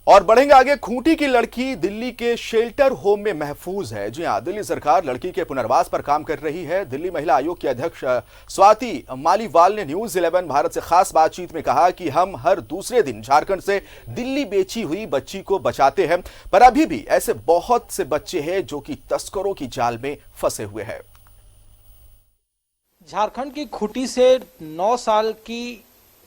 और बढ़ेंगे आगे। खूंटी की लड़की दिल्ली के शेल्टर होम में महफूज है। जी हां, दिल्ली सरकार लड़की के पुनर्वास पर काम कर रही है। दिल्ली महिला आयोग की अध्यक्ष स्वाति मालीवाल ने न्यूज 11 भारत से खास बातचीत में कहा कि हम हर दूसरे दिन झारखंड से दिल्ली बेची हुई बच्ची को बचाते हैं, पर अभी भी ऐसे बहुत से बच्चे हैं जो कि तस्करों की जाल में फंसे हुए हैं। झारखंड की खूंटी से 9 साल की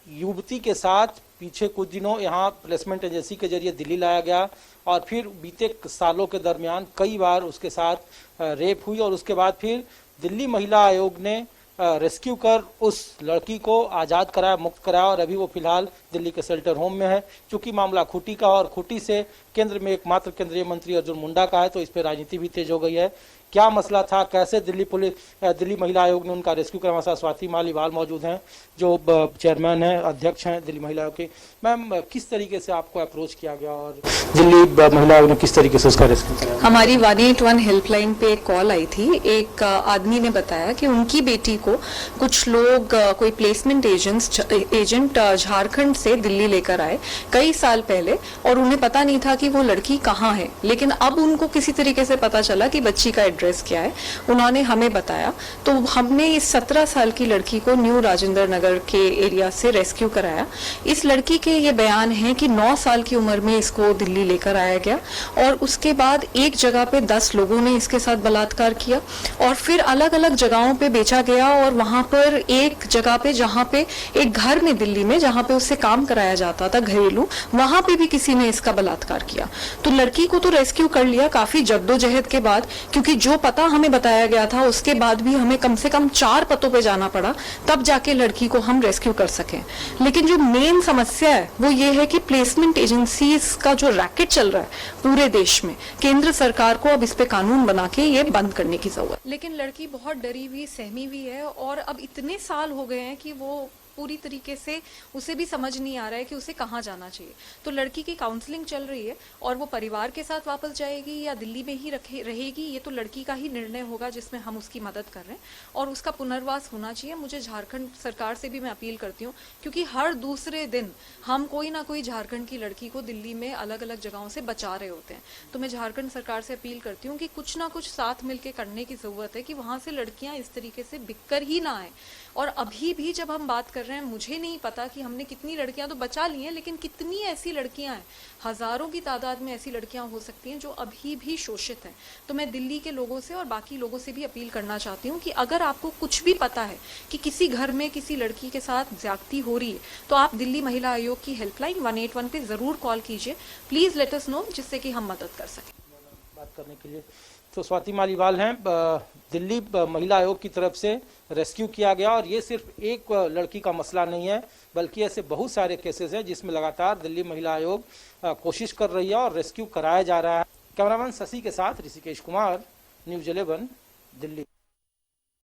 युवती के साथ पीछे कुछ दिनों यहाँ प्लेसमेंट एजेंसी के जरिए दिल्ली लाया गया और फिर बीते सालों के दरमियान कई बार उसके साथ रेप हुई और उसके बाद फिर दिल्ली महिला आयोग ने रेस्क्यू कर उस लड़की को आज़ाद कराया, मुक्त कराया और अभी वो फिलहाल दिल्ली के शेल्टर होम में है। चूंकि मामला खूंटी का और खूंटी से केंद्र में एकमात्र केंद्रीय मंत्री अर्जुन मुंडा का है, तो इस पर राजनीति भी तेज हो गई है। क्या मसला था, कैसे दिल्ली महिला आयोग ने उनका रेस्क्यू कराया? हमारे साथ स्वाति मालीवाल मौजूद हैं जो चेयरमैन हैं, अध्यक्ष हैं दिल्ली महिला आयोग के। मैम, किस तरीके से आपको अप्रोच किया गया और दिल्ली महिला आयोग ने किस तरीके से उसका रेस्क्यू कराया? हमारी 181 हेल्पलाइन पे एक कॉल आई थी। एक आदमी ने बताया कि उनकी बेटी को कुछ लोग, कोई प्लेसमेंट एजेंट झारखंड से दिल्ली लेकर आए कई साल पहले और उन्हें पता नहीं था कि वो लड़की कहाँ है। लेकिन अब उनको किसी तरीके से पता चला कि बच्ची का एड्रेस क्या है। उन्होंने हमें बताया, तो हमने इस 17 साल की लड़की को न्यू राजेंद्र नगर के एरिया से रेस्क्यू कराया। इस लड़की के ये बयान है कि 9 साल की उम्र में इसको दिल्ली लेकर आया गया और उसके बाद एक जगह पे 10 लोगों ने इसके साथ बलात्कार किया और फिर अलग अलग जगहों पे बेचा गया और वहां पर एक जगह पे, जहां पे एक घर में दिल्ली में जहां पे उससे काम कराया जाता था घरेलू, वहां पे भी किसी ने इसका बलात्कार किया। तो लड़की को तो रेस्क्यू कर लिया काफी जद्दोजहद के बाद, क्योंकि जो पता हमें बताया गया था उसके बाद भी हमें कम से कम 4 पतों पे जाना पड़ा, तब जाके लड़की को हम रेस्क्यू कर सकें। लेकिन जो मेन समस्या है वो ये है कि प्लेसमेंट एजेंसीज का जो रैकेट चल रहा है पूरे देश में, केंद्र सरकार को अब इस पे कानून बना के ये बंद करने की जरूरत। लेकिन लड़की बहुत डरी हुई, सहमी हुई है और अब इतने साल हो गए हैं कि वो पूरी तरीके से उसे भी समझ नहीं आ रहा है कि उसे कहाँ जाना चाहिए। तो लड़की की काउंसलिंग चल रही है और वो परिवार के साथ वापस जाएगी या दिल्ली में ही रहेगी, ये तो लड़की का ही निर्णय होगा, जिसमें हम उसकी मदद कर रहे हैं और उसका पुनर्वास होना चाहिए। मुझे झारखंड सरकार से भी मैं अपील करती हूँ, क्योंकि हर दूसरे दिन हम कोई ना कोई झारखंड की लड़की को दिल्ली में अलग अलग जगहों से बचा रहे होते हैं। तो मैं झारखंड सरकार से अपील करती हूँ कि कुछ ना कुछ साथ मिलकर करने की ज़रूरत है कि वहाँ से लड़कियाँ इस तरीके से बिककर ही ना आए। और अभी भी जब हम बात कर रहे हैं, मुझे नहीं पता कि हमने कितनी लड़कियां तो बचा ली हैं, लेकिन कितनी ऐसी लड़कियां हैं, हजारों की तादाद में ऐसी लड़कियां हो सकती हैं जो अभी भी शोषित हैं। तो मैं दिल्ली के लोगों से और बाकी लोगों से भी अपील करना चाहती हूँ कि अगर आपको कुछ भी पता है कि किसी घर में किसी लड़की के साथ ज्यादती हो रही है, तो आप दिल्ली महिला आयोग की हेल्पलाइन 181 पे जरूर कॉल कीजिए। प्लीज लेट अस नो, जिससे कि हम मदद कर सकें। बात करने के लिए तो स्वाति मालीवाल हैं, दिल्ली महिला आयोग की तरफ से रेस्क्यू किया गया और ये सिर्फ एक लड़की का मसला नहीं है, बल्कि ऐसे बहुत सारे केसेस हैं जिसमें लगातार दिल्ली महिला आयोग कोशिश कर रही है और रेस्क्यू कराया जा रहा है। कैमरामैन शशि के साथ ऋषिकेश कुमार, न्यूज़ 11 दिल्ली।